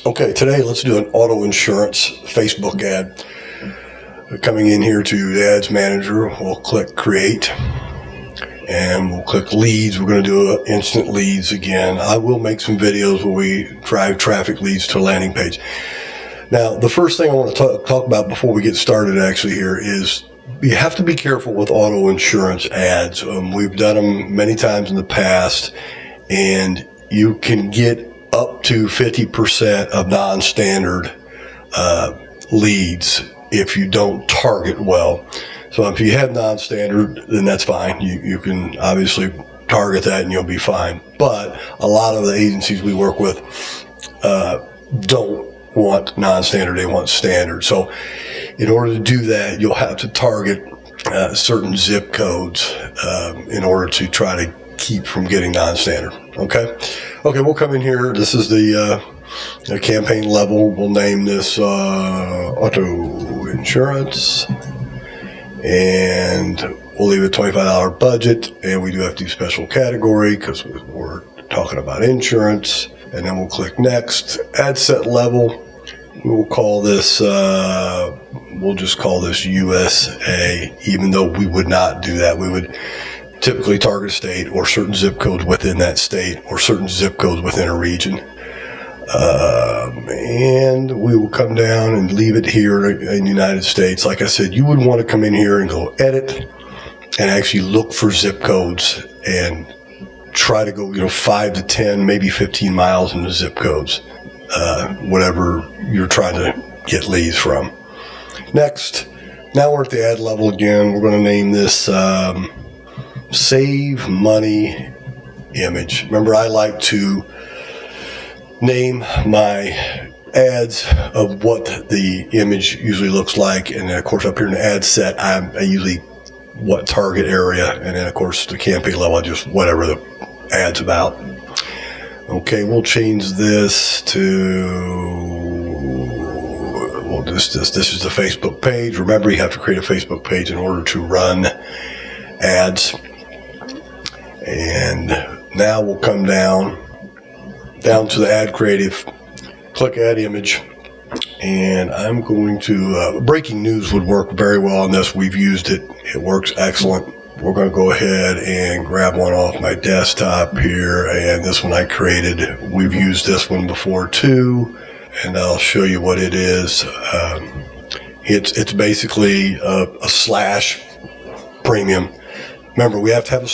Okay, today let's do an auto insurance Facebook ad. Coming in here to the ads manager, we'll click create and we'll click leads. We're going to do instant leads again. I will make some videos where we drive traffic leads to a landing page. Now, the first thing I want to talk about before we get started actually here is you have to be careful with auto insurance ads. We've done them many times in the past, and you can get up to 50% of non-standard leads if you don't target well. So if you have non-standard, then that's fine. You can obviously target that and you'll be fine. But a lot of the agencies we work with don't want non-standard, they want standard. So in order to do that, you'll have to target certain zip codes in order to try to keep from getting non-standard. Okay, we'll come in here. This is the campaign level. We'll name this auto insurance, and we'll leave a $25 budget, and we do have to do special category because we're talking about insurance. And then we'll click next. Ad set level, we'll call this we'll just call this USA, even though we would not do that. We would typically target a state or certain zip codes within that state or certain zip codes within a region. And we will come down and leave it here in the United States. Like I said, you would want to come in here and go edit and actually look for zip codes and try to go, 5 to 10, maybe 15 miles into zip codes, whatever you're trying to get leads from. Next, now we're at the ad level again. We're going to name this Save Money Image. Remember, I like to name my ads of what the image usually looks like, and then of course up here in the ad set, I usually what target area, and then of course the campaign level, just whatever the ad's about. Okay, we'll change this to this is the Facebook page. Remember, you have to create a Facebook page in order to run ads. And now we'll come down to the ad creative, click add image, and I'm going to, breaking news would work very well on this. We've used it. It works excellent. We're going to go ahead and grab one off my desktop here, and this one I created. We've used this one before too, and I'll show you what it is. It's basically a slash premium. Remember, we have to have a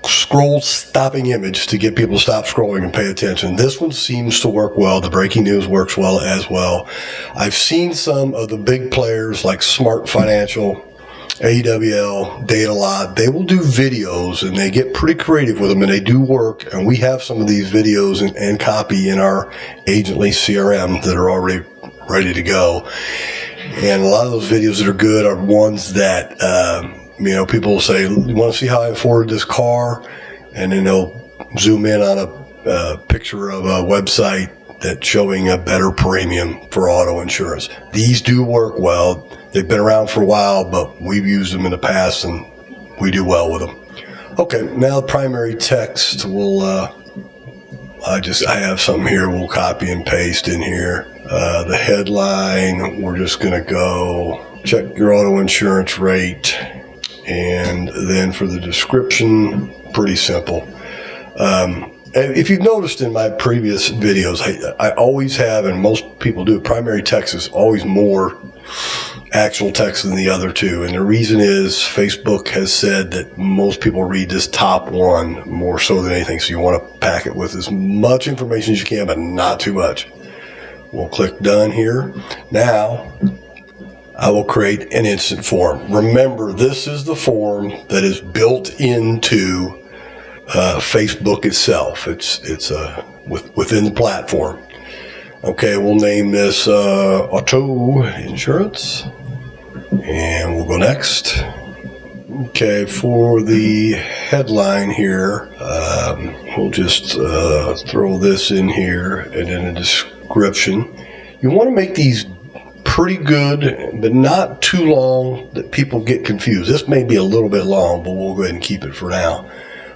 scroll stopping image to get people to stop scrolling and pay attention. This one seems to work well. The breaking news works well as well. I've seen some of the big players like Smart Financial, AWL, Data Lot. They will do videos and they get pretty creative with them, and they do work. And we have some of these videos and copy in our Agently CRM that are already ready to go. And a lot of those videos that are good are ones that people will say, you want to see how I afforded this car? And then they'll zoom in on a picture of a website that's showing a better premium for auto insurance. These do work well. They've been around for a while, but we've used them in the past and we do well with them. Okay, now primary text will, I have something here we'll copy and paste in here. The headline, we're just going to go check your auto insurance rate. And then for the description, pretty simple. If you've noticed in my previous videos, I always have, and most people do, primary text is always more actual text than the other two. And the reason is Facebook has said that most people read this top one more so than anything. So you want to pack it with as much information as you can, but not too much. We'll click done here. Now, I will create an instant form. Remember, this is the form that is built into Facebook itself. It's within the platform. Okay, we'll name this auto insurance, and we'll go next. Okay, for the headline here, we'll just throw this in here, and then a description. You want to make these pretty good, but not too long that people get confused. This may be a little bit long, but we'll go ahead and keep it for now.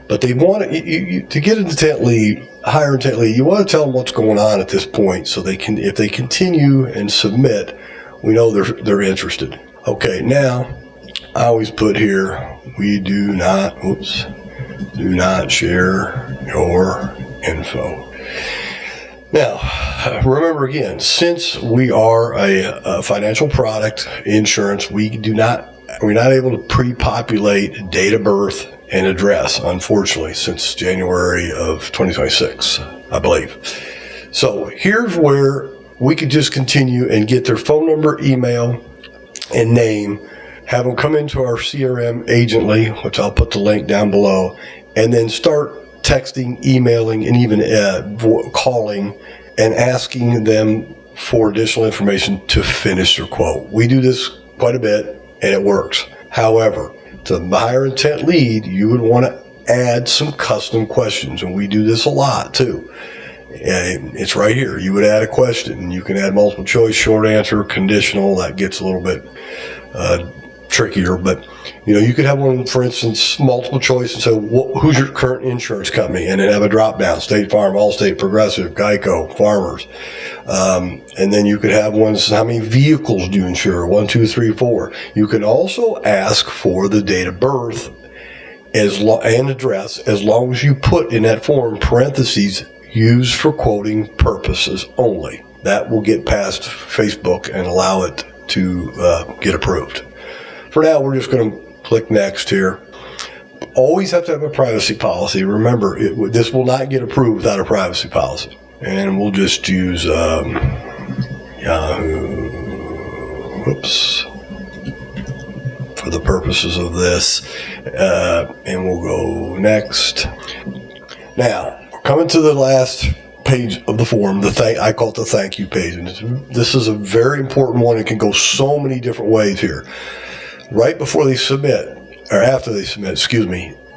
But they want to get an intent lead. higher intent lead, you want to tell them what's going on at this point, so they can, if they continue and submit, we know they're interested. Okay, now I always put here, we do not share your info. Now, remember again, since we are a financial product, insurance, we're not able to pre-populate date of birth and address, unfortunately, since January of 2026, I believe. So here's where we could just continue and get their phone number, email, and name, have them come into our CRM agently, which I'll put the link down below, and then start texting, emailing, and even calling and asking them for additional information to finish their quote. We do this quite a bit, and it works. However, to the higher intent lead, you would want to add some custom questions, and we do this a lot too. And it's right here. You would add a question. You can add multiple choice, short answer, conditional. That gets a little bit trickier, but you could have one, for instance, multiple choice and say, who's your current insurance company? And then have a drop down: State Farm, Allstate, Progressive, Geico, Farmers. And then you could have ones, how many vehicles do you insure? 1, 2, 3, 4. You can also ask for the date of birth and address, as long as you put in that form parentheses, used for quoting purposes only. That will get past Facebook and allow it to get approved. For now, we're just going to click next here. Always have to have a privacy policy. Remember, this will not get approved without a privacy policy. And we'll just use Yahoo. Whoops. For the purposes of this. And we'll go next. Now, we're coming to the last page of the form. I call it the thank you page. And this is a very important one. It can go so many different ways here. Right before they submit, or after they submit,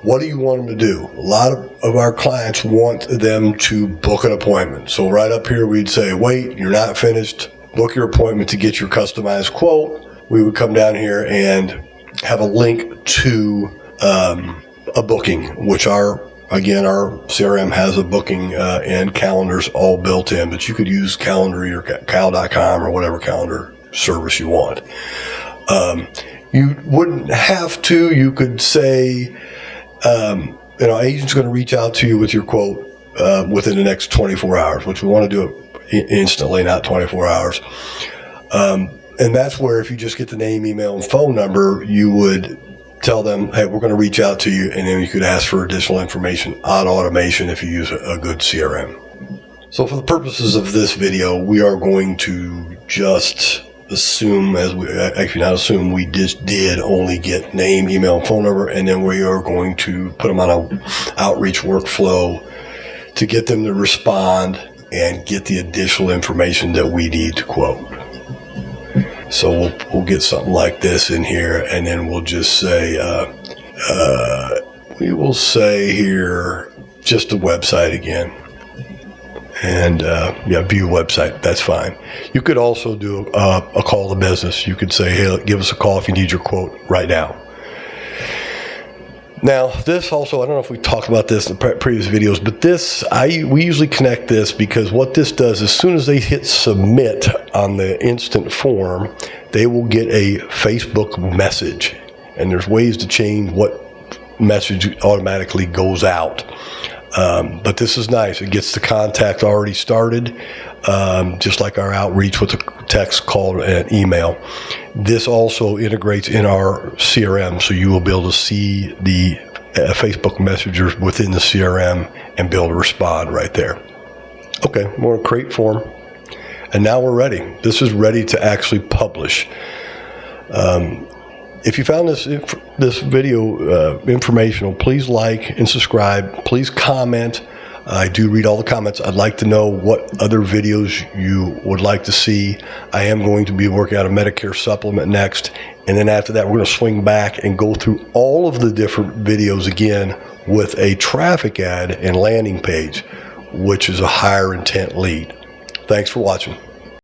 what do you want them to do? A lot of our clients want them to book an appointment. So right up here, we'd say, wait, you're not finished. Book your appointment to get your customized quote. We would come down here and have a link to a booking, which our CRM has a booking and calendars all built in, but you could use Calendly or Cal.com or whatever calendar service you want. You wouldn't have to. You could say, agent's going to reach out to you with your quote within the next 24 hours, which we want to do it instantly, not 24 hours. And that's where, if you just get the name, email, and phone number, you would tell them, hey, we're going to reach out to you, and then you could ask for additional information on automation if you use a good CRM. So for the purposes of this video, we are going to just assume, we just did only get name, email, and phone number, and then we are going to put them on an outreach workflow to get them to respond and get the additional information that we need to quote. So we'll get something like this in here, and then we'll just say, we will say here, just the website again. And view website, that's fine. You could also do a call to business. You could say, hey, give us a call if you need your quote right now. Now, this also, I don't know if we talked about this in the previous videos, but we usually connect this, because what this does, as soon as they hit submit on the instant form, they will get a Facebook message. And there's ways to change what message automatically goes out. But this is nice. It gets the contact already started, just like our outreach with a text, call, and email. This also integrates in our CRM, so you will be able to see the Facebook messengers within the CRM and be able to respond right there. Okay, we're going to create form, and now we're ready. This is ready to actually publish. If you found this video informational, please like and subscribe. Please comment. I do read all the comments. I'd like to know what other videos you would like to see. I am going to be working on a Medicare supplement next. And then after that, we're going to swing back and go through all of the different videos again with a traffic ad and landing page, which is a higher intent lead. Thanks for watching.